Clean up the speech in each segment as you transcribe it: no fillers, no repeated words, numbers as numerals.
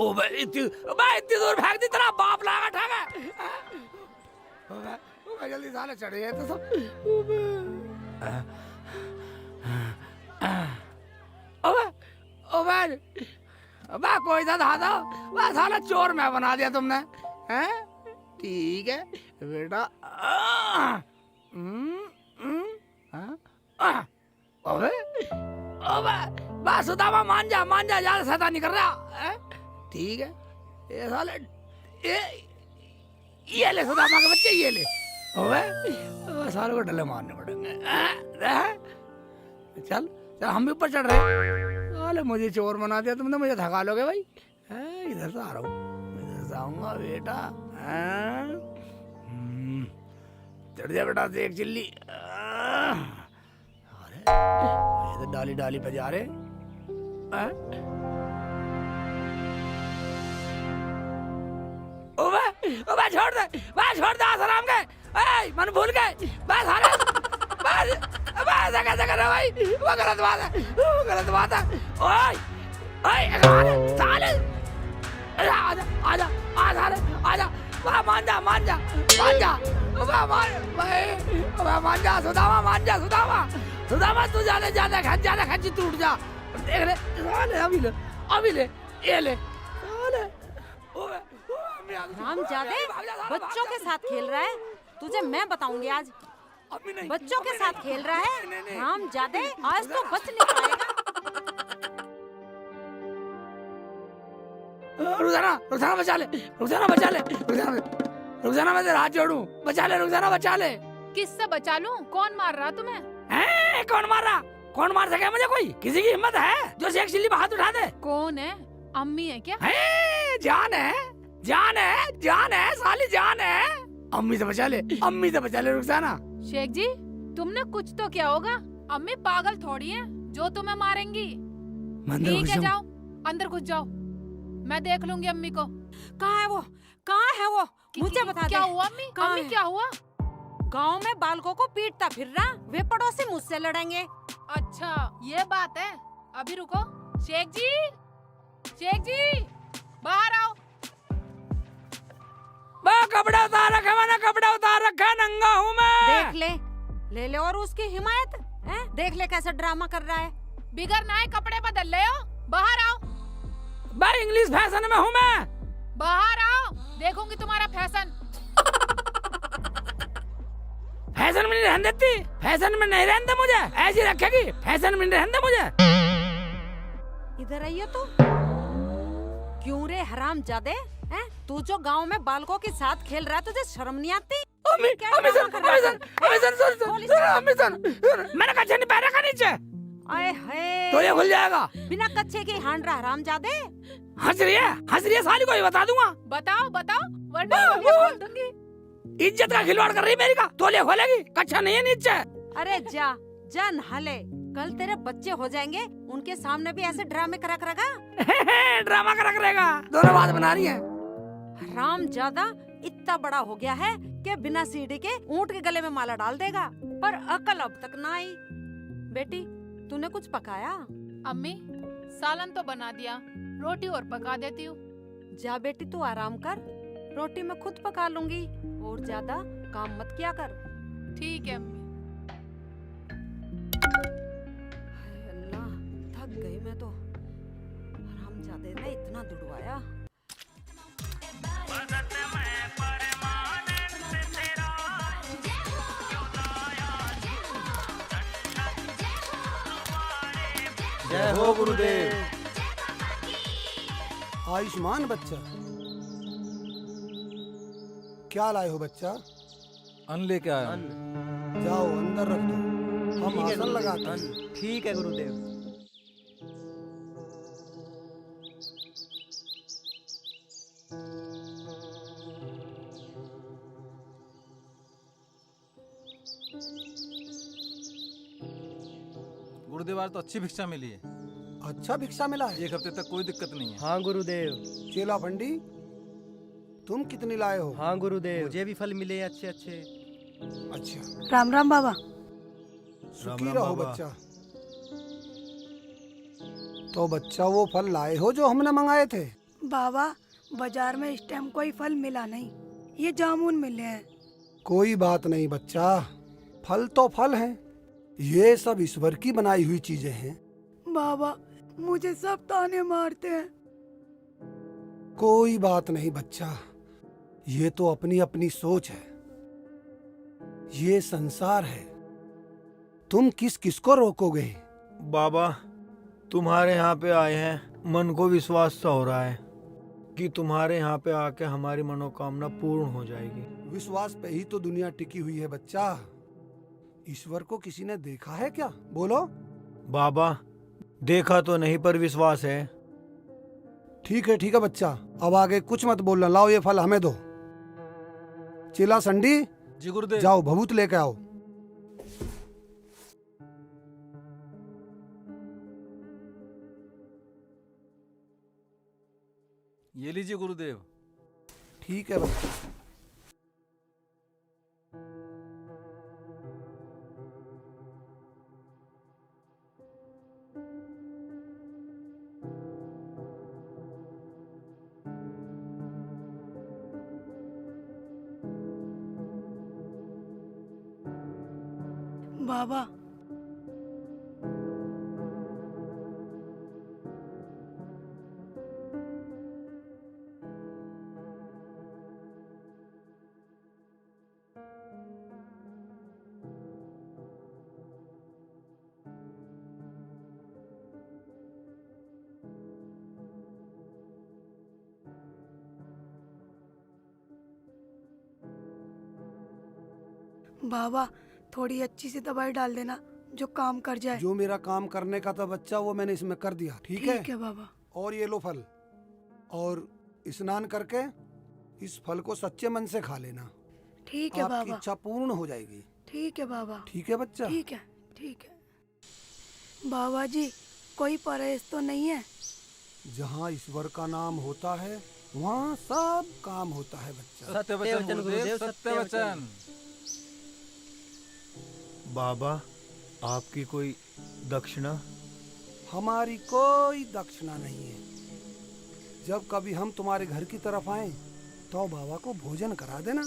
ओ बे इतनी दूर फेंक दी, तेरा बाप लागा ठागा। ओ बे जल्दी साले चढ़े है तो सब। ओ बे कोई सा था तो वह साला चोर मैं बना दिया तुमने, हैं? ठीक है बेटा। अबे अबे बस सुदामा मान जा ज्यादा शैतानी कर रहा है। ठीक है ये साले ये ले सुदामा के बच्चे, ये ले। अबे साले को डले मारने पड़ेंगे। चल चल हम भी ऊपर चढ़ रहे हैं। साले मुझे चोर बना दिया तुमने, मुझे थका लोगे भाई। इधर से आ रहा हूँ, इधर से आऊंगा बेटा। चढ़ जा बेटा देख चिल्ली। अरे ये तो डाली डाली पे जा रहे। ओबे छोड़ दे आसाराम के। मन भूल गए बस हारे बस कैसे कर रहा भाई, वो गलत बात है। ओए साले आजा मान जा सुदामा तू ज्यादा खच्ची टूट जा। देख ले साले अभी ले ये ले साले। रामजादे बच्चों के साथ खेल रहा है, तुझे मैं बताऊंगी आज। बच्चों के साथ खेल रहा है रामजादे, आज तो बच नहीं पाएगा। रुखसाना मैं तेरा हाथ जोड़ूं, बचा ले। किससे बचा लूं? कौन मार रहा तुम्हें? कौन मार सके मुझे? कोई किसी की हिम्मत है जो शेख चिल्ली पे हाथ उठा दे? कौन है? अम्मी है क्या? जान है साली जान है। अम्मी से बचा ले रुखसाना। शेख जी तुमने कुछ तो किया होगा, अम्मी पागल थोड़ी है जो तुम्हें मारेंगी। ठीक है जाओ अंदर घुस जाओ, मैं देख लूंगी अम्मी को। कहाँ है वो मुझे बता दे। क्या हुआ अम्मी? क्या हुआ? गांव में बालकों को पीटता फिर रहा, वे पड़ोसी मुझसे लड़ेंगे। अच्छा ये बात है, अभी रुको। शेख जी बाहर आओ। कपड़ा उतार रखा नंगा हूँ मैं। देख ले और उसकी हिमायत है? देख ले कैसे ड्रामा कर रहा है। बिगर नाए कपड़े बदल ले हो, बाहर आओ। भाई इंग्लिश फैशन में हूँ मैं। बाहर आओ, देखूंगी तुम्हारा फैशन। फैशन में नहीं रहने देती, फैशन में नहीं रहने दे मुझे, ऐसी रखेगी। फैशन में नहीं रहने दे मुझे। इधर आइए तो। क्यों रे हरामजादे, तू जो गांव में बालकों के साथ खेल रहा है, तुझे शर्म नहीं आती? अम्मी मैंने कच्छे नहीं पहना का नीचे। आए हाय तो ये खुल जाएगा। बिना कच्छे के हांड रहा हरामजादे। हंस रही है साली को ही बता दूंगा। बताओ वरना खोल दूंगी। इज्जत का खिलवाड़ कर रही मेरी का, तोलिया खोलेगी। कच्छा नहीं है नीचे। अरे जा नहा ले, कल तेरे बच्चे हो जाएंगे, उनके सामने भी ऐसे ड्रामे करा करेगा। ड्रामा करा करेगा, दोनों बात बना रही है। रामजादा इतना बड़ा हो गया है कि बिना सीढ़ी के ऊंट के गले में माला डाल देगा, पर अकल अब तक ना आई। बेटी तूने कुछ पकाया? अम्मी सालन तो बना दिया, रोटी और पका देती हूँ। जा बेटी तू आराम कर, रोटी मैं खुद पका लूंगी, और ज्यादा काम मत किया कर। ठीक है अम्मी। अल्लाह थक गई मैं तो, हरामजादे ने इतना दुड़वाया। जय हो गुरुदेव। आयुष्मान बच्चा, क्या लाए हो बच्चा? अन्न लेके आया। जाओ अंदर रख दो, हम आसन लगाते हैं। ठीक है गुरुदेव। गुरुदेव आज तो अच्छी भिक्षा मिली है। अच्छा भिक्षा मिला है? एक हफ्ते तक कोई दिक्कत नहीं है। हाँ गुरुदेव। चेला भंडी तुम कितनी लाए हो? हाँ गुरुदेव। मुझे भी फल मिले अच्छे अच्छे। अच्छा राम राम बाबा। सुखी रहो बच्चा। तो बच्चा वो फल लाए हो जो हमने मंगाए थे? बाबा बाजार में इस टाइम कोई फल मिला नहीं, ये जामुन मिले हैं। कोई बात नहीं बच्चा, फल तो फल हैं, ये सब ईश्वर की बनाई हुई चीजें हैं। बाबा मुझे सब ताने मारते हैं। कोई बात नहीं बच्चा, ये तो अपनी अपनी सोच है, ये संसार है, तुम किस किस को रोकोगे। बाबा तुम्हारे यहाँ पे आए हैं, मन को विश्वास सा हो रहा है कि तुम्हारे यहाँ पे आके हमारी मनोकामना पूर्ण हो जाएगी। विश्वास पे ही तो दुनिया टिकी हुई है बच्चा। ईश्वर को किसी ने देखा है क्या, बोलो। बाबा देखा तो नहीं पर विश्वास है। ठीक है बच्चा, अब आगे कुछ मत बोलना। लाओ ये फल हमें दो। चेला संडी, जी गुरुदेव। जाओ भभूत लेके आओ। ये लीजिए गुरुदेव। ठीक है बच्चा। बाबा बाबा थोड़ी अच्छी सी दवाई डाल देना जो काम कर जाए। जो मेरा काम करने का था बच्चा वो मैंने इसमें कर दिया। ठीक है बाबा। और ये लो फल, और स्नान करके इस फल को सच्चे मन से खा लेना। ठीक है आपकी बाबा। इच्छा पूर्ण हो जाएगी। ठीक है बाबा। ठीक है बच्चा। ठीक है बाबा जी, कोई परहेज तो नहीं है? जहाँ ईश्वर का नाम होता है वहाँ सब काम होता है बच्चा। सत्य वचन गुरुदेव, सत्य वचन। बाबा आपकी कोई दक्षिणा? हमारी कोई दक्षिणा नहीं है। जब कभी हम तुम्हारे घर की तरफ आए तो बाबा को भोजन करा देना।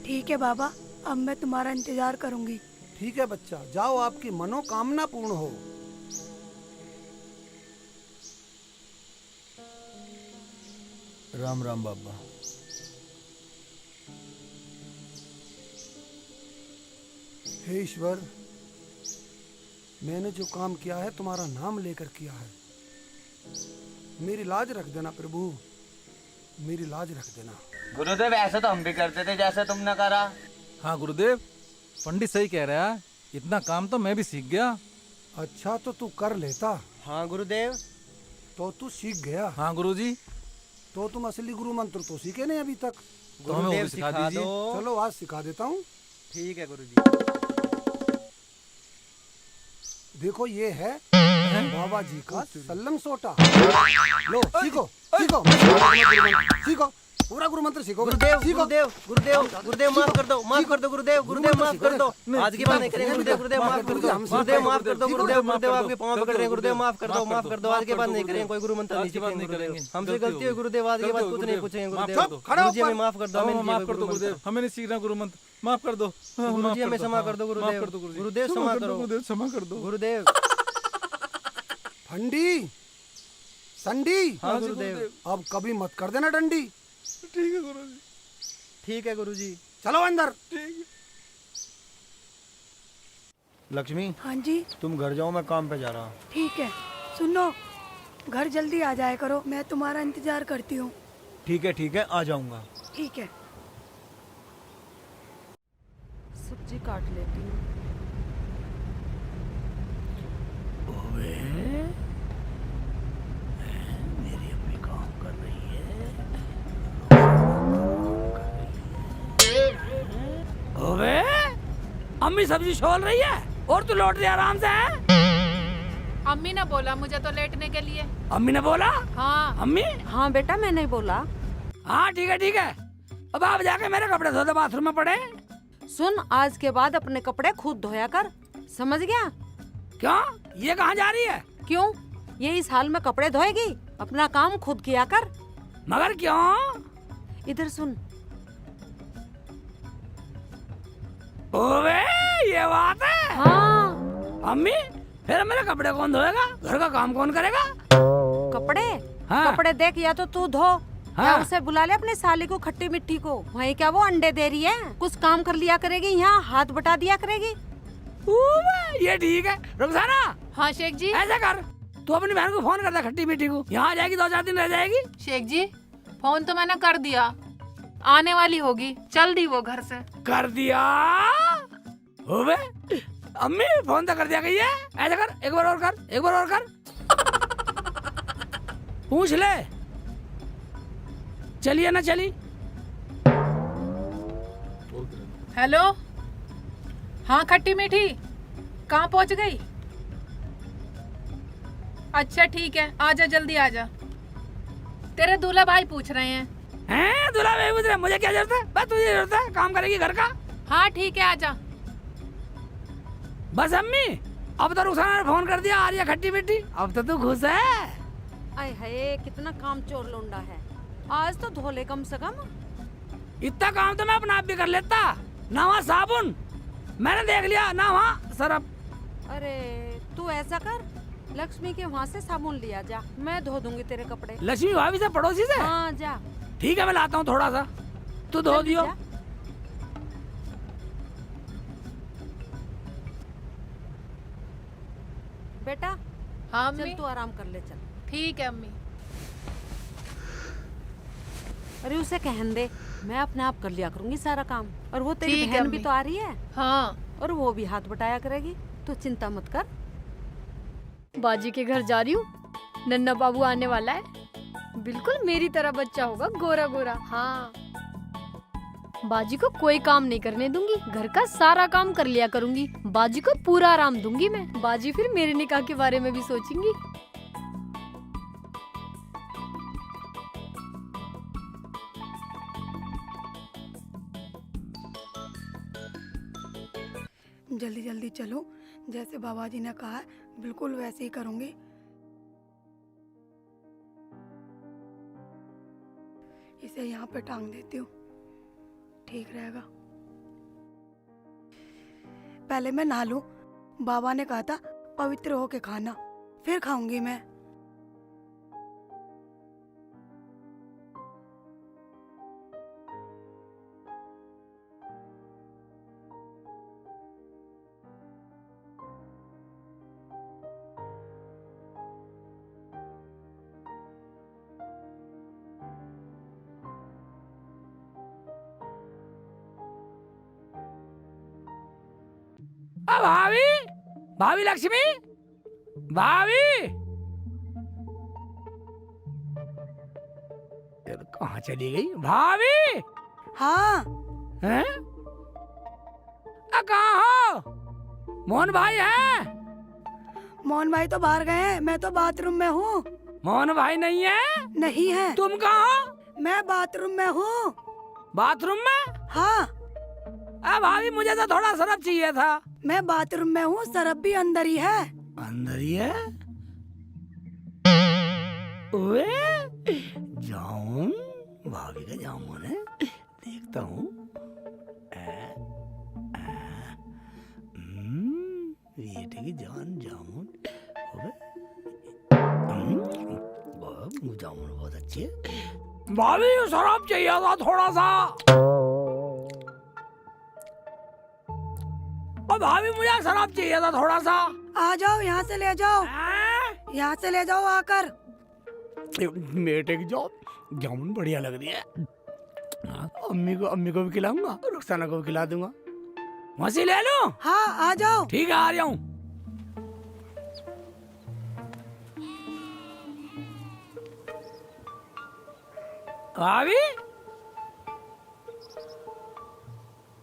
ठीक है बाबा, अब मैं तुम्हारा इंतजार करूंगी। ठीक है बच्चा, जाओ, आपकी मनोकामना पूर्ण हो। राम राम बाबा। हे ईश्वर, मैंने जो काम किया है तुम्हारा नाम लेकर किया है। मेरी लाज रख देना प्रभु, मेरी लाज रख देना। गुरुदेव ऐसे तो हम भी करते थे जैसे तुमने करा। हाँ गुरुदेव, पंडित सही कह रहा है, इतना काम तो मैं भी सीख गया। अच्छा तो तू कर लेता। हाँ गुरुदेव। तो तू सीख गया। हाँ गुरुजी। तो तुम असली गुरु मंत्र तो सीखे नहीं अभी तक। तो हमें वो भी सिखा दीजिए। चलो आज सिखा देता हूँ। ठीक है गुरुजी। देखो ये है बाबा जी का सल्लम सोटा। लो सीखो सीखो सीखो, पूरा गुरु मंत्र सीखो। गुरुदेव सीखो। गुरुदेव गुरुदेव गुरुदेव माफ कर दो, माफ कर दो गुरुदेव, गुरुदेव माफ कर दो। आज की बात नहीं करेंगे गुरुदेव, गुरुदेव माफ कर दो, गुरुदेव माफ कर दो, गुरुदेव गुरुदेव आपके पाँव पकड़ रहे हैं, गुरुदेव माफ कर दो, माफ कर दो। आज के बाद नहीं करेंगे कोई गुरु मंत्र नहीं सीखेंगे गुरुदेव, हमसे गलती हुई गुरुदेव, आज के बाद कुछ नहीं पूछेंगे गुरुदेव। गुरुजी हमें माफ कर दो, हमें माफ कर दो गुरुदेव, हमें नहीं सीखना गुरु मंत्र, माफ कर दो। गुरुजी हमें क्षमा कर दो गुरुदेव, गुरुदेव क्षमा करो गुरुदेव, क्षमा कर दो गुरुदेव। फंडी संडी, हाँ गुरुदेव। अब कभी मत कर देना डंडी। ठीक है गुरुजी। ठीक है गुरुजी। चलो अंदर। लक्ष्मी हाँ जी। तुम घर जाओ, मैं काम पे जा रहा हूँ। ठीक है, सुनो, घर जल्दी आ जाया करो, मैं तुम्हारा इंतजार करती हूँ। ठीक है आ जाऊंगा। ठीक है। सब्जी काट लेती हूँ। मेरी अपनी काम कर रही है। ओबे, अम्मी सब्जी छोल रही है और तू लौट रही आराम से है? अम्मी ने बोला मुझे तो लेटने के लिए। अम्मी ने बोला? हाँ। अम्मी? हाँ बेटा, मैंने बोला। हाँ ठीक है। अब आप जाके मेरे कपड़े धो दो, बाथरूम में पड़े। सुन, आज के बाद अपने कपड़े खुद धोया कर, समझ गया? क्यों, ये कहाँ जा रही है? क्यों, ये इस हाल में कपड़े धोएगी? अपना काम खुद किया कर। मगर क्यों? इधर सुन। ओवे ये बात है। हाँ। अम्मी फिर मेरे कपड़े कौन धोएगा? घर का काम कौन करेगा? कपड़े? हाँ। कपड़े देख, या तो तू धो या हाँ। उसे बुला ले अपनी साली को, खट्टी मिट्टी को। वहीं क्या वो अंडे दे रही है, कुछ काम कर लिया करेगी, यहाँ हाथ बटा दिया करेगी। ओवे ये ठीक है। रुखसाना हाँ शेख जी। ऐसा कर, तू अपनी बहन को फोन कर दे, खट्टी मीठी को। यहाँ आ जाएगी, 2-4 दिन रह जाएगी। शेख जी फोन तो मैंने कर दिया, आने वाली होगी, चल दी वो घर से। कर दिया? ओवे अम्मी फोन तो कर दिया गई है। ऐसा कर, एक बार और कर, एक बार और कर। पूछ ले चलिए ना चली। हेलो, हाँ खट्टी मीठी, कहाँ पहुँच गई? अच्छा ठीक है, आजा जल्दी आजा। तेरे दूल्हा भाई पूछ रहे हैं। हैं दूल्हा भाई पूछ रहे? मुझे क्या जरूरत है? बस तुझे जरूरत है, काम करेगी घर का। हाँ ठीक है आजा। बस अम्मी अब तो रुखसाना ने फोन कर दिया, आ रही है खट्टी मीठी। अब तो तू खुश है। आय हाय, कितना काम चोर लोंडा है। आज तो धो ले कम से कम। इतना काम तो मैं अपना आप भी कर लेता। ना वहाँ साबुन मैंने देख लिया, ना वहाँ सरफ। अरे तू ऐसा कर, लक्ष्मी के वहाँ से साबुन लिया जा, मैं धो दूंगी तेरे कपड़े। लक्ष्मी भाभी से, पड़ोसी से? हाँ जा। ठीक है मैं लाता हूँ थोड़ा सा, तू धो जल्दी दियो। जा। बेटा हाँ चल अम्मी। तू आराम कर ले, चल। ठीक है अम्मी। अरे उसे कहन दे, मैं अपने आप कर लिया करूंगी सारा काम। और वो तेरी ठीक है बहन भी अम्मी। तो आ रही है, हाँ और वो भी हाथ बटाया करेगी, तू चिंता मत कर। बाजी के घर जा रही हूँ, नन्ना बाबू आने वाला है, बिल्कुल मेरी तरह बच्चा होगा, गोरा गोरा। हाँ, बाजी को कोई काम नहीं करने दूंगी, घर का सारा काम कर लिया करूंगी, बाजी को पूरा आराम दूंगी मैं। बाजी फिर मेरे निकाह के बारे में भी सोचेंगी। जल्दी जल्दी चलो, जैसे बाबा जी ने कहा है बिल्कुल वैसे ही करूंगी। इसे यहाँ पे टांग देती हूँ, ठीक रहेगा। पहले मैं नहा लूं, बाबा ने कहा था पवित्र होके खाना, फिर खाऊंगी मैं। भाभी, भाभी लक्ष्मी, भाभी यार कहाँ चली गई भाभी? हाँ हैं? कहाँ हो? मोहन भाई हैं? मोहन भाई तो बाहर गए हैं, मैं तो बाथरूम में हूँ। मोहन भाई नहीं है? नहीं है। तुम कहाँ हो? मैं बाथरूम में हूँ। बाथरूम में? हाँ भाभी मुझे तो थोड़ा सरफ चाहिए था। मैं बाथरूम में हूँ, सरफ भी अंदर ही है। अंदर ही है? ओए जामुन, भाभी का जामुन है, देखता हूँ। बेटे की जान जामुन, जामुन बहुत अच्छी है। भाभी शराब चाहिए था थोड़ा सा। भाभी मुझे शराब चाहिए था थोड़ा सा। आ जाओ, यहाँ से ले जाओ, यहाँ से ले जाओ आकर। बेटे की जामुन बढ़िया लग रही है। अम्मी को भी खिलाऊंगा, रुखसाना को भी खिला दूंगा। वहीं ले लो। हाँ आ जाओ। ठीक है आ रहा हूँ। भाभी,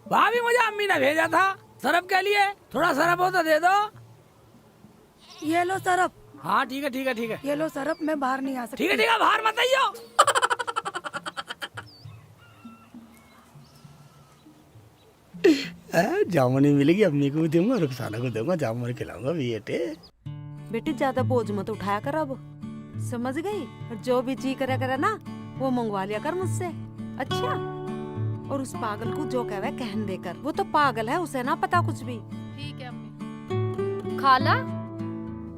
भाभी मुझे अम्मी ने भेजा था सरफ के लिए, थोड़ा सरफ हो तो दे दो। ये लो सरफ। हाँ ठीक है ठीक है ठीक है। ये लो सरफ, मैं बाहर नहीं आ सकती। ठीक है बाहर मत आइयो। जामुन ही मिलेगी, अम्मी को भी दूंगा, रुखसाना को दूंगा, जामुन खिलाऊंगा बेटे। बेटी ज्यादा बोझ मत उठाया कर अब, समझ गई? और जो भी जी करे करे ना, वो मंगवा लिया कर मुझसे। अच्छा, और उस पागल को जो कहे कहन देकर, वो तो पागल है, उसे ना पता कुछ भी। ठीक है अम्मी। खाला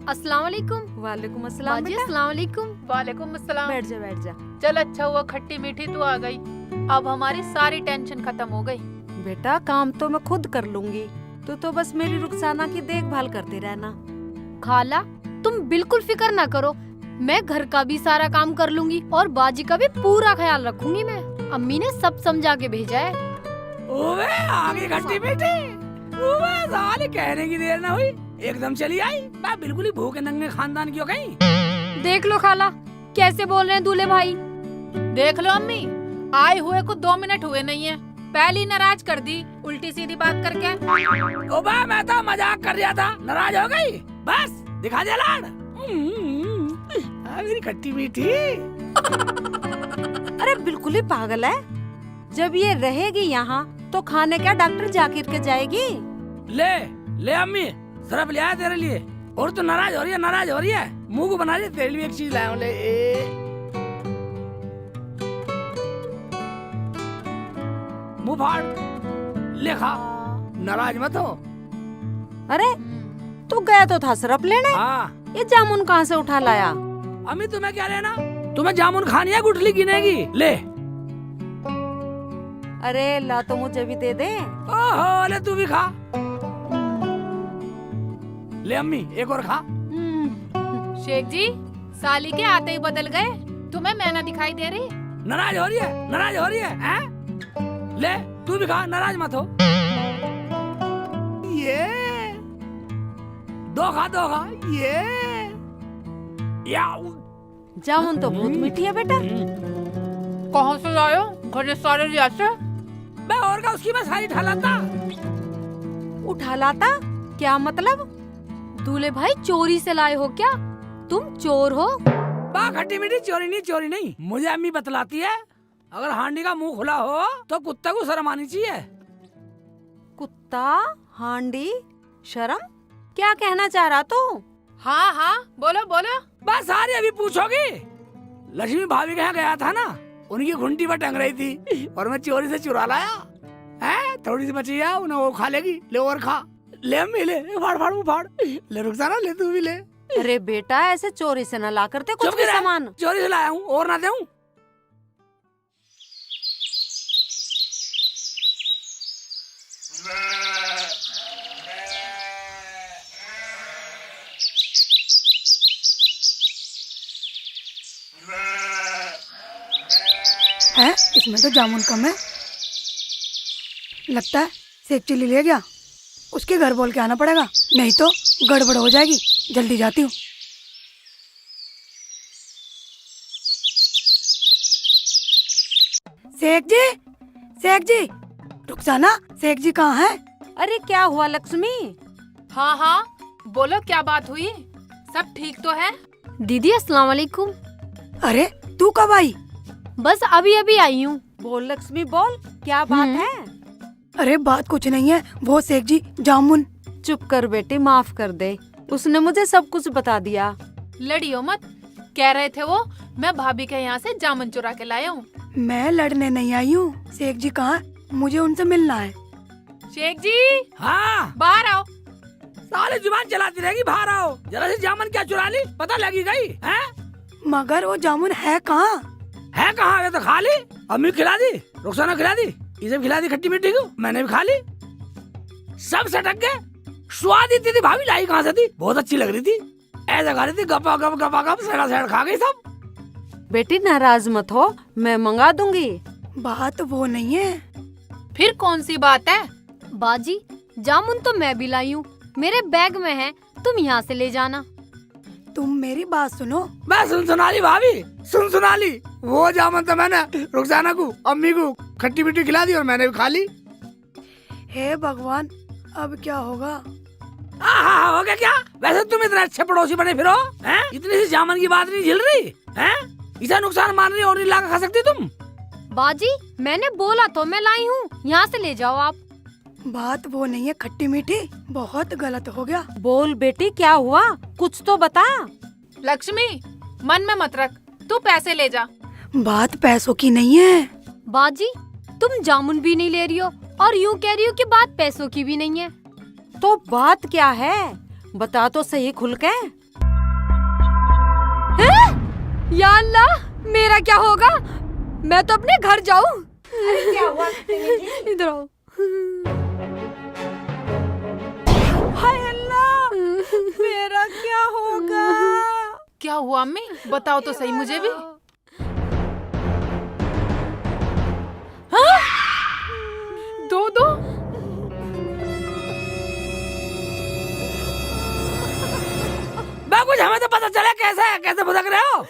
अस्सलाम वालेकुम। वालेकुम अस्सलाम बाजी बेटा। अस्सलाम वालेकुम। वालेकुम अस्सलाम। बैठ जा बैठ जा। चल अच्छा हुआ खट्टी मीठी तू आ गई, अब हमारी सारी टेंशन खत्म हो गई। बेटा काम तो मैं खुद कर लूंगी, तू तो बस मेरी रुखसाना की देखभाल करती रहना। खाला तुम बिल्कुल फिक्र ना करो, मैं घर का भी सारा काम कर लूंगी और बाजी का भी पूरा ख्याल रखूंगी मैं। अम्मी ने सब समझा के भेजा है। ओवे आगे खट्टी मीठी, ओवे साले कहने की देर ना हुई, एकदम चली आई। मैं बिल्कुल ही भूखे नंगे खानदान की हो गई। देख लो खाला कैसे बोल रहे हैं दूल्हे भाई। देख लो अम्मी, आए हुए को 2 मिनट हुए नहीं है, पहली नाराज कर दी उल्टी सीधी बात करके। ओबा मैं तो मजाक कर रहा था, नाराज हो गई, बस दिखा दिया लाड। मेरी खट्टी मीठी। अरे बिल्कुल ही पागल है, जब ये रहेगी यहाँ तो खाने क्या डॉक्टर जाकिर के जाएगी। ले ले अम्मी, सरफ ले आया तेरे लिए। और तो नाराज हो रही है, नाराज हो रही है, मुंह को बना रही है, तेरे लिए एक चीज लाया हूँ, ले। मुंह फाड़, ले खा, नाराज मत हो। अरे तू गया तो था सिरप लेने, हाँ ये जामुन कहाँ से उठा लाया। अम्मी तुम्हें क्या लेना, तुम्हें जामुन खानी है गुठली गिनेगी, ले। अरे ला तो मुझे भी दे दे। ओहो ले तू भी खा, ले अम्मी एक और खा। शेख जी साली के आते ही बदल गए, तुम्हें मैं ना दिखाई दे रही। नाराज हो रही है, नाराज हो रही है, हैं? ले तू भी खा, नाराज मत हो। ये दो खा, दो खा, ये याऊ। जामुन तो बहुत मीठी है बेटा। कहाँ से आयो, घर सारे रियाज से। मैं और का उसकी मैं सारी उठा लाता। उठा लाता क्या मतलब। दूल्हे भाई चोरी से लाए हो क्या, तुम चोर हो। बा खट्टी मीठी, चोरी नहीं, मुझे अम्मी बतलाती है, अगर हांडी का मुंह खुला हो तो कुत्ते को शर्म आनी चाहिए। कुत्ता, हांडी, शर्म, क्या कहना चाह रहा तू। हाँ हाँ बोलो बोलो। बस सारी अभी पूछोगी। लक्ष्मी भाभी के यहाँ गया था ना, उनकी घुंटी पर टंग रही थी और मैं चोरी से चुरा लाया है। थोड़ी सी बची है, उन्हें वो खा लेगी, ले और खा, ले अम्मी ले, फाड़ फाड़ मुंह फाड़, ले रुखसाना ले तू भी ले। अरे बेटा ऐसे चोरी से न ला करते कुछ चुप भी रह, सामान। चोरी से लाया हूँ और ना दूं। है इसमें तो जामुन कम है, लगता है सेक चिल्ली ले गया। उसके घर बोल के आना पड़ेगा, नहीं तो गड़बड़ हो जाएगी। जल्दी जाती हूँ। शेख जी, रुखसाना, शेख जी कहाँ है। अरे क्या हुआ लक्ष्मी। हाँ हाँ बोलो क्या बात हुई, सब ठीक तो है। दीदी अस्सलाम वालेकुम। अरे तू कब आई। बस अभी अभी आई हूँ। बोल लक्ष्मी बोल, क्या बात है। अरे बात कुछ नहीं है, वो शेख जी जामुन। चुप कर बेटी, माफ कर दे, उसने मुझे सब कुछ बता दिया। लड़ियो मत, कह रहे थे वो मैं भाभी के यहाँ से जामुन चुरा के लाया हूँ। मैं लड़ने नहीं आई हूँ। शेख जी कहाँ, मुझे उनसे मिलना है। शेख जी हाँ बाहर आओ। साले जुबान चलाती रहेगी, बाहर आओ। जरा से जामुन क्या चुरा ली, पता लगी गई है। मगर वो जामुन है कहाँ। है कहाँ, ये तो खा ली, अम्मी खिला दी, रुखसाना खिला दी, इसे भी खिला दी खट्टी मीठी को, मैंने भी खा ली, सब सटक गए। स्वाद इतनी थी, भाभी लाई कहाँ से थी, बहुत अच्छी लग रही थी, ऐसा खा रही थी, गपा गप सड़ा सड़ा खा गई सब। बेटी नाराज मत हो, मैं मंगा दूंगी। बात वो नहीं है। फिर कौन सी बात है। बाजी जामुन तो मैं भी लाई हूँ, मेरे बैग में है, तुम यहाँ से ले जाना। तुम मेरी बात सुनो। मैं सुना ली भाभी, सुना ली। वो जामुन तो मैंने रुखसाना को, अम्मी को खट्टी मीठी खिला दी और मैंने भी खा ली। हे भगवान, अब क्या होगा। हो गया क्या। वैसे तुम इतने अच्छे पड़ोसी बने फिरो हैं? इतनी सी जामुन की बात नहीं झिल रही हैं? इसे नुकसान मान रही और नहीं ला खा सकती तुम। बाजी मैंने बोला तो मैं लाई हूँ, यहाँ से ले जाओ आप। बात वो नहीं है खट्टी मीठी, बहुत गलत हो गया। बोल बेटी क्या हुआ, कुछ तो बता। लक्ष्मी मन में मत रख, तू पैसे ले जा। बात पैसों की नहीं है। बाजी, तुम जामुन भी नहीं ले रही हो और यूं कह रही हो कि बात पैसों की भी नहीं है। तो बात क्या है, बता तो सही खुल के। या अल्लाह, मेरा क्या होगा? मैं तो अपने घर जाऊं। क्या हुआ? इधर आओ। हाय अल्लाह, मेरा क्या होगा? क्या हुआ अम्मी, बताओ तो सही मुझे भी। दो कुछ हमें तो पता चला कैसे भुदक रहे हो।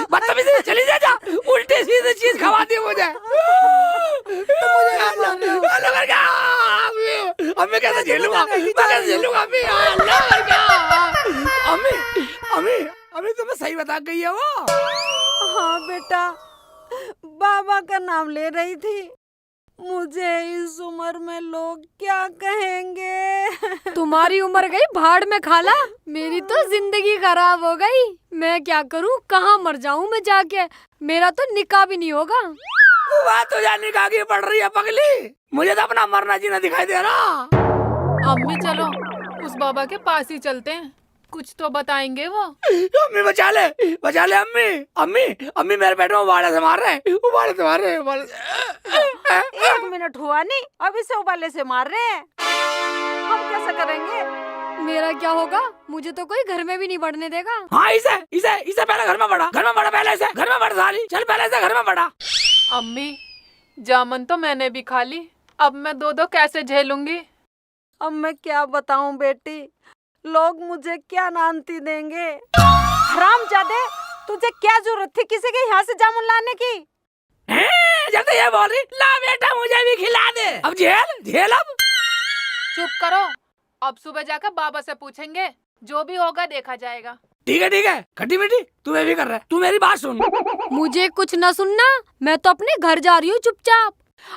बदतमीजी से चली जा, उल्टी सीधी चीज खवा दी मुझे। अम्मी कैसे झेलूंगा, मैं कैसे झेलूंगा अम्मी? अम्मी तुम्हें सही बता गई है वो। हाँ बेटा, बाबा का नाम ले रही थी। मुझे इस उम्र में लोग क्या कहेंगे? तुम्हारी उम्र गई भाड़ में खाला, मेरी तो जिंदगी खराब हो गई। मैं क्या करूं, कहाँ मर जाऊं मैं जाके? मेरा तो निकाह भी नहीं होगा। बात तो जान निकाह की पड़ रही है पगली, मुझे तो अपना मरना जीना दिखाई दे रहा। अम्मी चलो उस बाबा के पास ही चलते हैं, कुछ तो बताएंगे वो। अम्मी बचा ले अम्मी मेरे पेट में उबाले से मार रहे हैं, उबाले से मार रहे हैं, उबाले से। 1 मिनट हुआ नहीं, अब इसे उबाले से मार रहे हैं। हम कैसे करेंगे? मेरा क्या होगा? मुझे तो कोई घर में भी नहीं बढ़ने देगा। हाँ इसे पहले घर में बढ़ा पहले इसे घर में बढ़ साली, चल पहले इसे घर में बढ़ा। अम्मी जामुन तो मैंने भी खा ली, अब मैं दो कैसे झेलूंगी? अब मैं क्या बताऊं बेटी, लोग मुझे क्या नानती देंगे। हरामजादे, तुझे क्या जरूरत थी किसी के यहाँ से जामुन लाने की? जब तो ये बोल रही, ला बेटा मुझे भी खिला दे। अब झेल अब। चुप करो, अब सुबह जाकर बाबा से पूछेंगे, जो भी होगा देखा जाएगा। ठीक है खट्टी मीठी तू भी कर रहा है, तू मेरी बात सुन। मुझे कुछ न सुनना, मैं तो अपने घर जा रही हूँ चुपचाप।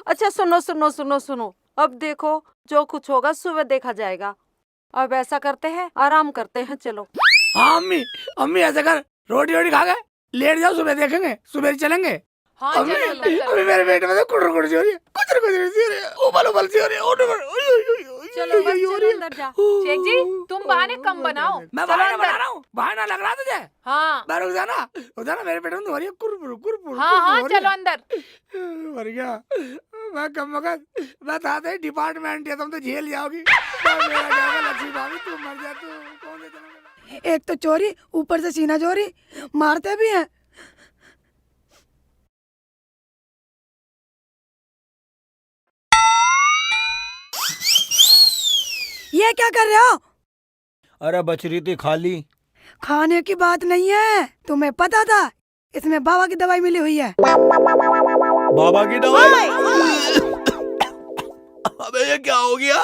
अच्छा सुनो, अब देखो जो कुछ होगा सुबह देखा जाएगा। अब ऐसा करते हैं, आराम करते हैं, चलो। हाँ अम्मी ऐसा कर, रोटी खा गए लेट जाओ, सुबह देखेंगे, सुबह चलेंगे। हाँ अम्मी चलो मेरे पेट में तो कुड़ सी हो रही है, कुछ सी हो रही है, उबल सी हो रही है। चलो बस चलो अंदर जा। शेख जी तुम बहाने कम बनाओ, मैं चलो बहाना अंदर। बना रहा हूँ, बहाना लग रहा तुझे? हाँ मैं रुक जाना मेरे पेट में तो हो रही है कुरपुर। हाँ चलो अंदर। मर गया मैं, कम वक्त बता दे डिपार्टमेंट है, तुम तो झेल जाओगी। मेरा क्या होगा, लक्ष्मी भाभी तुम मर जा, तू कौन से जन्म। एक तो चोरी, ऊपर से सीना चोरी, मारते भी हैं। ये क्या कर रहे हो? अरे बच रही थी खाली। खाने की बात नहीं है, तुम्हें पता था इसमें बाबा की दवाई मिली हुई है। बाबा की दवाई? अबे ये क्या हो गया,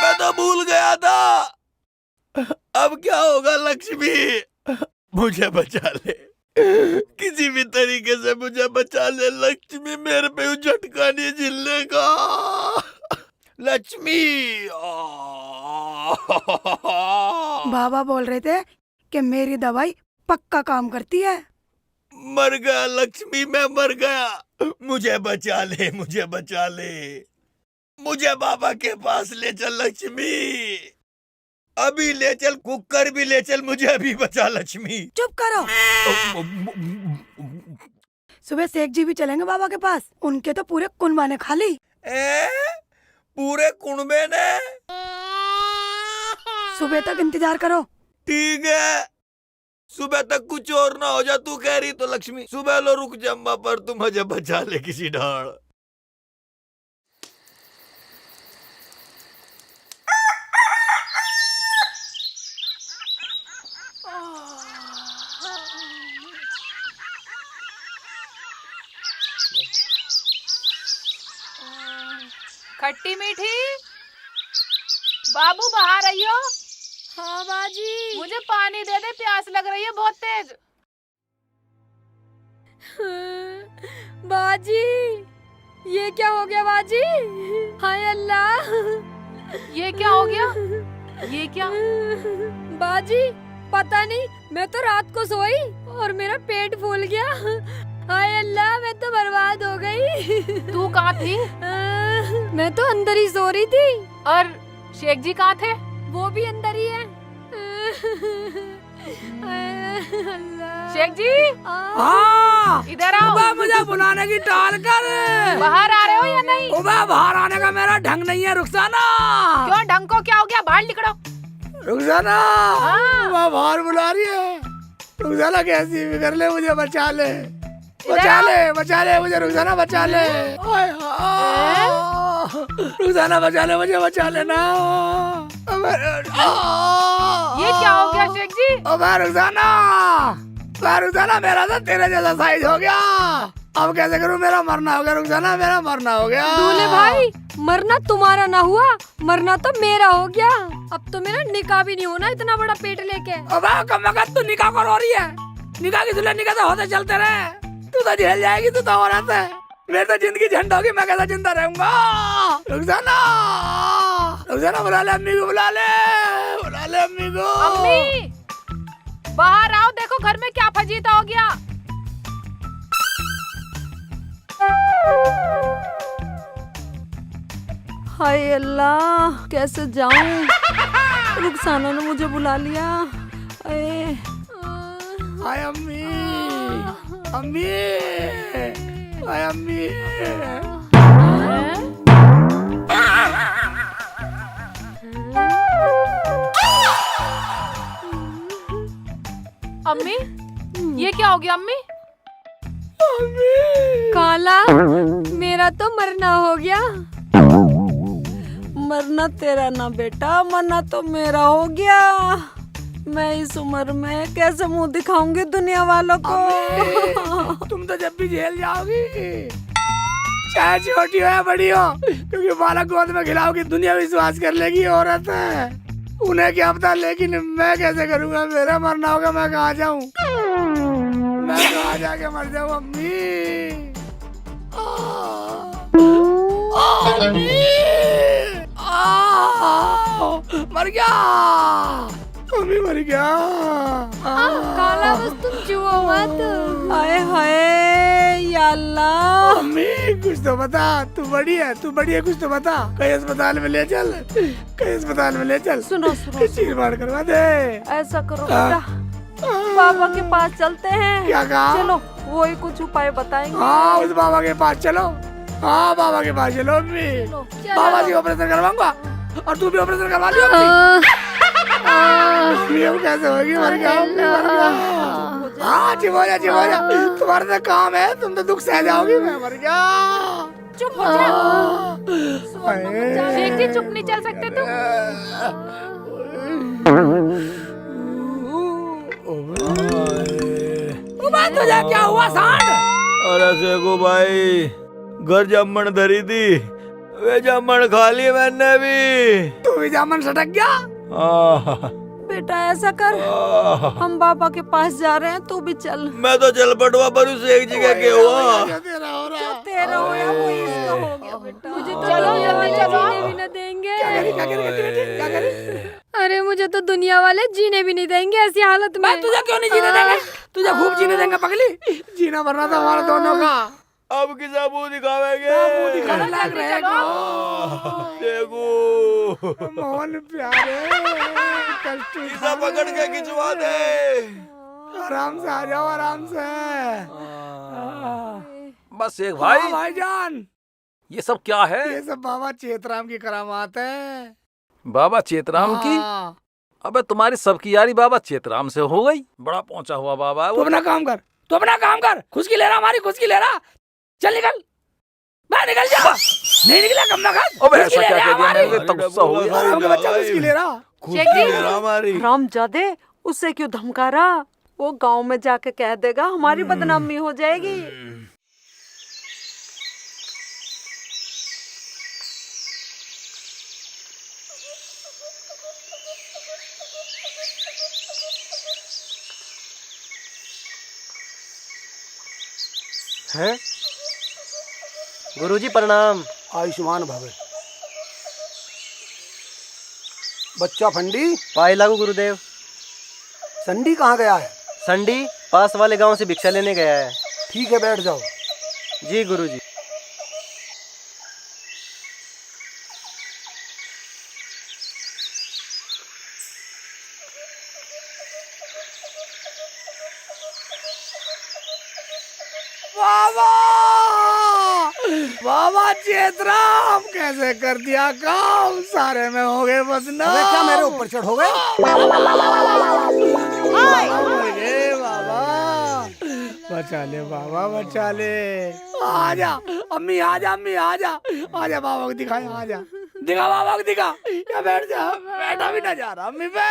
मैं तो भूल गया था। अब क्या होगा लक्ष्मी, मुझे बचा ले, किसी भी तरीके से मुझे बचा ले लक्ष्मी, मेरे पे झटका नहीं झेलने का लक्ष्मी। बाबा बोल रहे थे कि मेरी दवाई पक्का काम करती है। मर गया लक्ष्मी, मैं मर गया, मुझे बचा ले, मुझे बाबा के पास ले चल लक्ष्मी, अभी ले चल, कुकर भी ले चल, मुझे अभी बचा लक्ष्मी। चुप करो। सुबह शेख जी भी चलेंगे बाबा के पास, उनके तो पूरे कुनबा ने खा ली। पूरे कुनबे ने? सुबह तक इंतजार करो। ठीक है, सुबह तक कुछ और ना हो जा, तू कह रही तो लक्ष्मी, सुबह लो रुक जम्मा पर तू मुझे बचा ले किसी ढाल। खट्टी मीठी, बाबू बाहर आइयो। हाँ बाजी। मुझे पानी दे दे, प्यास लग रही है बहुत तेज। बाजी, ये क्या हो गया बाजी? हाय अल्लाह, ये क्या हो गया? ये क्या? बाजी पता नहीं, मैं तो रात को सोई और मेरा पेट फूल गया। हाय अल्लाह, मैं तो बर्बाद हो गई। तू कहाँ थी? मैं तो अंदर ही सो रही थी। और शेख जी कहाँ थे? वो भी अंदर ही है। शेख जी हाँ, इधर आओ। उबा मुझे बुलाने की टाल कर। बाहर आ रहे हो या नहीं? उबा बाहर आने का मेरा ढंग नहीं है, रुखसाना। क्यों, ढंग को क्या हो गया? बाहर निकलो। रुखसाना, हाँ। उबा बाहर बुला रही है। रुखसाना कैसी भी कर ले, मुझे बचा ले, बचा ले, बचा ले मुझे, रुखसाना बचा ले। रुखसाना बचा ले मुझे, बचा लेना। ये क्या हो गया शेख जी? रुखसाना, मेरा तो तेरे जैसा साइज हो गया। अब कैसे करूं, मेरा मरना हो गया रुखसाना, मेरा मरना हो गया। दूल्हे भाई, मरना तुम्हारा ना हुआ, मरना तो मेरा हो गया। अब तो मेरा निकाह भी नहीं होना इतना बड़ा पेट लेके। अबे कम वक्त तू निकाह कर रही है। निकाह की दुल्हन निकाह तो होते चलते रहे, तू तो झेल जाएगी, तू तो औरत है। मेरी तो जिंदगी झंड होगी, मैं कैसा जिंदा रहूंगा। रुखसाना, रुखसाना बुला ले अम्मी को, बुला ले, बुला ले अम्मी को। अम्मी बाहर आओ, देखो घर में क्या फजीता हो गया। हाय अल्लाह, कैसे जाऊं? रुखसाना ने मुझे बुला लिया। हाय अम्मी, अम्मी, हाय अम्मी। अम्मी ये क्या हो गया? अम्मी काला, मेरा तो मरना हो गया। मरना तेरा ना बेटा, मरना तो मेरा हो गया। मैं इस उम्र में कैसे मुंह दिखाऊंगी दुनिया वालों को? तुम तो जब भी जेल जाओगी, चाहे छोटी हो या बड़ी हो, क्योंकि बालक गोद में खिलाओगी, दुनिया विश्वास कर लेगी औरत है। उन्हें क्या पता, लेकिन मैं कैसे करूँगा? मेरा मरना होगा, मैं कहाँ जाऊँ? मैं कहाँ जाके मर जाऊँ अम्मी? मर गया अम्मी, मर गया। काला बस तुम जुओ मत। हाय हाय या अल्लाह। अम्मी कुछ तो बता, तू बड़ी है, तू बड़ी है, कुछ तो बता। कहीं अस्पताल में ले चल, कहीं अस्पताल में ले चल। सुनो सुनो, चीर फाड़ करवा दे। ऐसा करो बेटा, बाबा के पास चलते हैं। क्या कहा? चलो, वो ही कुछ उपाय बताएंगे। हाँ, उस बाबा के पास चलो। हाँ, बाबा के पास चलो अम्मी। बाबा जी ऑपरेशन करवाऊंगा और तू भी ऑपरेशन करवा लियो अम्मी। अब कैसे होगी? मर गया, मर गया। हाँ, चुप हो जा, चुप हो जा। तुम्हारा तो काम है, तुम तो दुख सह जाओगी। मैं मर गया। चुप हो जा। शेख जी चुप नहीं चल सकते तुम? तुझे क्या हुआ सांड? अरे शेखू भाई, घर जामन धरी थी, वे जामन खा ली मैंने भी। तू भी जामन सटक गया? बेटा ऐसा कर, हम बाबा के पास जा रहे हैं, तू भी चल। मैं तो चल पटवा, पर उस एक जगह के हुआ। तेरा हो रहा, तेरा हो या वो इसका हो गया बेटा। मुझे तो चलो, जल्दी चलो। जीने भी न देंगे। क्या करी, क्या करी, क्या करी? अरे मुझे तो दुनिया वाले जीने भी नहीं देंगे ऐसी हालत में। मैं तुझे क्यों नहीं जीने देंगे? तुझे खूब जीने देंगे पगली। जीना मरना था हमारा दोनों का। अब किसा मुंह दिखावेंगे? मुंह दिखाने लग रहेगा। देखो मोहन प्यारे, कष्ट किसा पकड़ के खिंचवा दे। आराम से आ जाओ, आराम से। बस एक भाई, हाँ भाईजान, ये सब क्या है? ये सब बाबा चेतराम की करामात है। बाबा चेतराम की? हाँ। अबे तुम्हारी सबकी यारी बाबा चेतराम से हो गई। बड़ा पहुंचा हुआ बाबा है तू वो। अपना काम कर, तू अपना काम कर। खुशकी ले रहा, हमारी खुशकी ले रहा। चल निकल, मैं निकल जा। नहीं निकला कम ना कर। अबे ऐसा क्या कह दिया मैंने? तो गुस्सा हो गया। आराम का बच्चा खुशकी ले रहा। शेख जी हमारी रामजादे, उससे क्यों धमका रहा? वो गांव में जाके कह देगा, हमारी बदनामी हो जाएगी। हैं? गुरुजी प्रणाम। आयुष्मान भव। बच्चा फंडी, पाई लागू गुरुदेव। संडी कहाँ गया है? संडी पास वाले गांव से भिक्षा लेने गया है। ठीक है, बैठ जाओ। जी गुरुजी। बाबा बाबा चेतराम, कैसे कर दिया काम, सारे में हो गए बदनाम। अबे क्या मेरे ऊपर चढ़ हो गए? बाबा बचा ले बाबा, बचा ले। आजा अम्मी, आजा अम्मी, आजा आजा, बाबा को दिखा, आजा दिखा बाबा को दिखा। या बैठ जा, बैठा भी ना जा रहा अम्मी पे।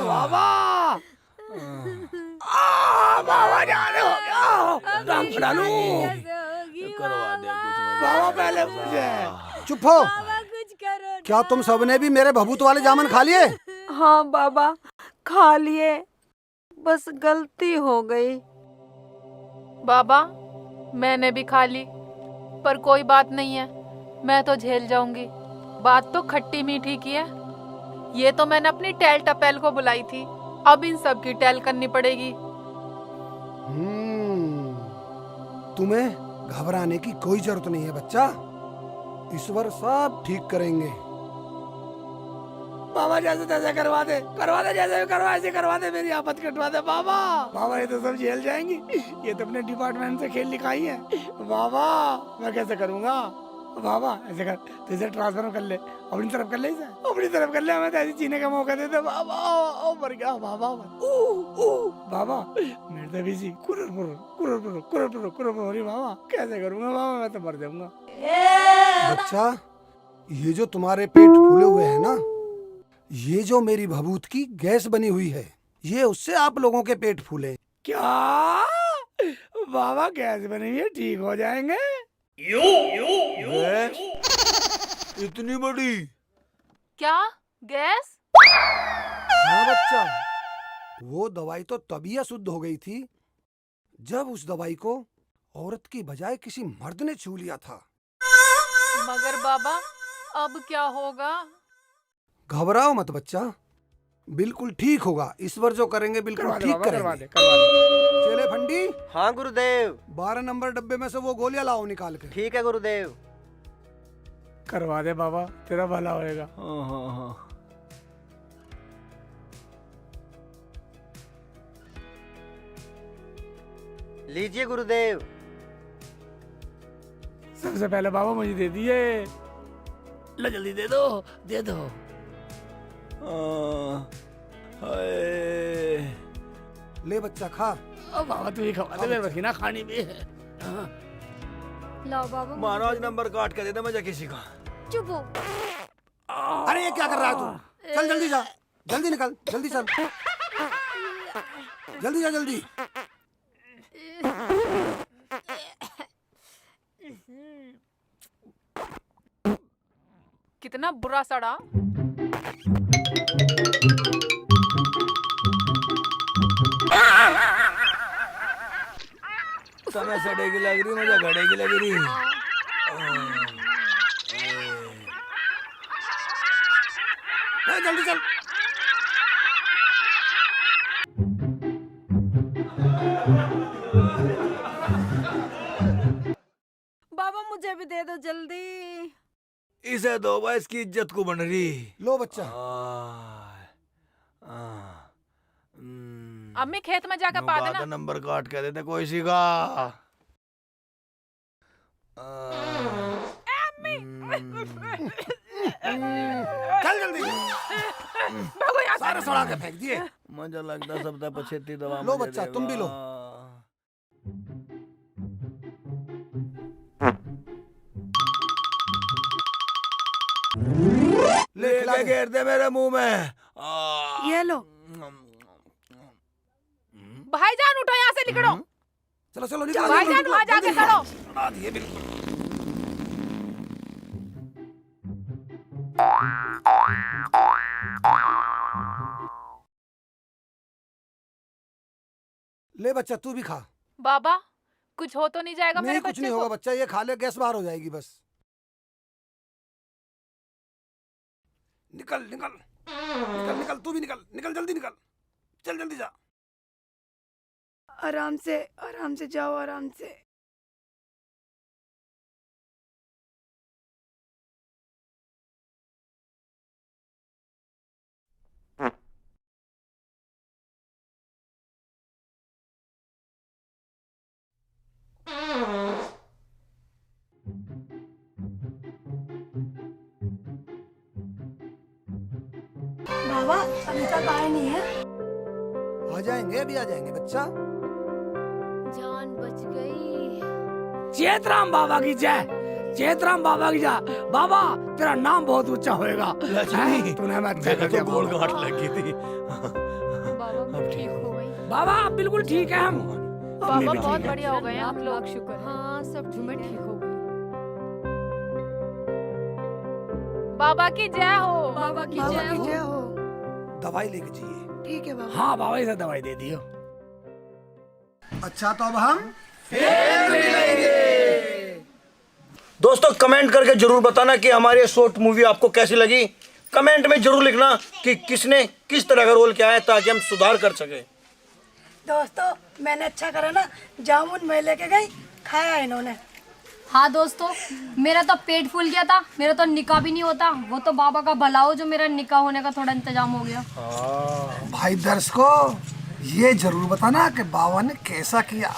बाबा बाबा जाने हो गया, काम करा लूं। करवा दे कुछ बाबा पहले मुझे। चुप हो। क्या तुम सबने भी मेरे भभूत वाले जामुन खा लिए? हाँ बाबा, खा लिए, बस गलती हो गई। बाबा मैंने भी खा ली, पर कोई बात नहीं है, मैं तो झेल जाऊंगी। बात तो खट्टी मीठी की है। ये तो मैंने अपनी टेल टपेल को बुलाई थी, अब इन सब की टेल करनी पड़ेगी। तुम्हें घबराने की कोई जरूरत नहीं है बच्चा, ईश्वर सब ठीक करेंगे। बाबा जैसे तैसे करवा दे, जैसे भी करवा, ऐसे करवा दे, मेरी आफत कटवा दे बाबा। बाबा ये तो सब झेल जाएंगी, ये तो अपने डिपार्टमेंट से खेल लिखाई है। बाबा मैं कैसे करूँगा? बाबा ऐसे कर, तो इसे ट्रांसफर कर ले, अपनी तरफ कर ले, इसे अपनी तरफ कर ले, हमें तो ऐसे जीने का मौका दे दे बाबा। मर गया बाबा। बाबा मेरे तो भी कुरर हो रही बाबा, कैसे करूँगा बाबा, मैं तो मर जाऊंगा। बच्चा, ये जो तुम्हारे पेट फूले हुए हैं ना, ये जो मेरी भभूत की गैस बनी हुई है, ये उससे आप लोगों के पेट फूले। क्या बाबा गैस बनी हुई है, ठीक हो जाएंगे? गैस? इतनी बड़ी? क्या गैस? हाँ बच्चा, वो दवाई तो तभी अशुद्ध हो गई थी जब उस दवाई को औरत की बजाय किसी मर्द ने छू लिया था। मगर बाबा अब क्या होगा? घबराओ मत बच्चा, बिल्कुल ठीक होगा। ईश्वर जो करेंगे बिल्कुल ठीक करेंगे। चले फंडी। हाँ गुरुदेव। 12 नंबर डब्बे में से वो गोलियां लाओ निकाल के। ठीक है गुरुदेव। करवा दे बाबा, तेरा भला होएगा। हाँ। लीजिए गुरुदेव। सबसे पहले बाबा मुझे दे दिए, लो जल्दी दे दो, दे दो। ले बच्चा खा। अब बाबा तू ही खवा दे, मेरे वकीना खानी भी है। लाओ बाबा, महाराज नंबर काट के दे दे मुझे किसी का। चुप हो। अरे ये क्या कर रहा है तू? चल जल्दी जा, जल्दी निकल, जल्दी चल, जल्दी जा जल्दी। कितना बुरा सड़ा। तुम्हें सड़े की लग रही, मुझे घड़े की लग रही। जल्दी चल। बाबा मुझे भी दे दो जल्दी। इसे दो भाई, इसकी इज्जत को बन रही। लो बच्चा। अम्मी खेत में जाकर पा देना। नंबर काट के देते कोई सी का। चल जल्दी। सारे सड़ा के फेंक दिए। मुझे लगता सब तक पछेती दवा। लो बच्चा, तुम भी लो। ले खिला लेके दे। घेर दे मेरे मुंह में। ये लो। भाईजान उठो, यहाँ से निकलो। चलो चलो निकलो। भाईजान वहाँ जाके खड़ो। बना दिए बिल्कुल। ले बच्चा, तू भी खा। बाबा कुछ हो तो नहीं जाएगा मेरे नहीं कुछ बच्चे नहीं को? होगा बच्चा, ये खा ले, गैस बाहर हो जाएगी बस। निकल निकल निकल निकल, तू भी निकल निकल, जल्दी निकल, चल जल्दी जा। आराम से जाओ, आराम से। बाबा अभी तक आए नहीं है। आ जाएंगे, अभी आ जाएंगे बच्चा। जान बच गई। चेतराम बाबा की जय, चेतराम बाबा की जय। बाबा तेरा नाम बहुत ऊंचा होएगा। लक्ष्मी, तूने हमें अच्छा मेरे कर दिया तो गोल बाबा। गांठ लगी थी। बाबा मैं ठीक हो गई। बाबा आप बिल्कुल ठीक है। हम बाबा बहुत बढ़िया हो गए हैं आप लाख लोग। लाख शुक्र है। हाँ सब मैं ठीक ठीक है। हो गई। बाबा की जय हो। बाबा की बाबा जय की हो। जय हो। दवाई लेके जाइए। ठीक है बाबा। हाँ बाबा इसे दवाई दे दियो। अच्छा तो अब हम दोस्तों कमेंट करके जरूर बताना कि हमारी ये शॉर्ट मूवी आपको कैसी लगी। कमेंट में जरूर लिखना कि किसने किस तरह का रोल किया है, ताकि हम सुधार कर सके। दोस्तों मैंने अच्छा करा ना, जामुन मैं लेके गई, खाया इन्होंने। हाँ दोस्तों मेरा तो पेट फूल गया था, मेरा तो निकाह भी नहीं होता। वो तो बाबा का भला हो जो मेरा निकाह होने का थोड़ा इंतजाम हो गया। भाई दर्शकों ये जरूर बताना कि बाबा ने कैसा किया।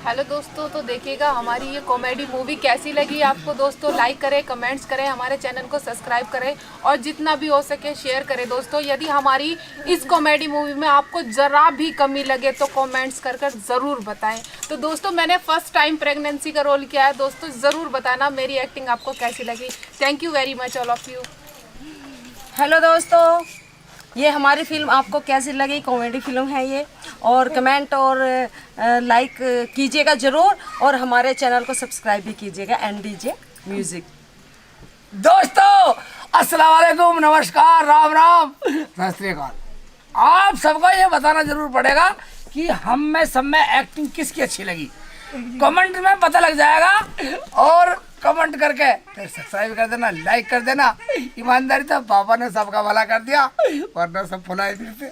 हेलो दोस्तों, तो देखिएगा हमारी ये कॉमेडी मूवी कैसी लगी आपको। दोस्तों लाइक करें, कमेंट्स करें, हमारे चैनल को सब्सक्राइब करें और जितना भी हो सके शेयर करें। दोस्तों यदि हमारी इस कॉमेडी मूवी में आपको ज़रा भी कमी लगे तो कमेंट्स कर कर ज़रूर बताएं। तो दोस्तों मैंने फर्स्ट टाइम प्रेगनेंसी का रोल किया है। दोस्तों ज़रूर बताना मेरी एक्टिंग आपको कैसी लगी। Thank you very much all of you. Hello दोस्तों, ये हमारी फिल्म आपको कैसी लगी? कॉमेडी फिल्म है ये, और कमेंट और लाइक कीजिएगा ज़रूर, और हमारे चैनल को सब्सक्राइब भी कीजिएगा NDJ म्यूजिक। दोस्तों अस्सलाम वालेकुम, नमस्कार, राम राम, सत श्री अकाल। आप सबको ये बताना जरूर पड़ेगा कि हम में सब में एक्टिंग किसकी अच्छी लगी। कमेंट में पता लग जाएगा। और कमेंट करके फिर सब्सक्राइब कर देना, लाइक कर देना। ईमानदारी तो पापा ने सबका भला कर दिया, वरना सब फुलाए फिरते।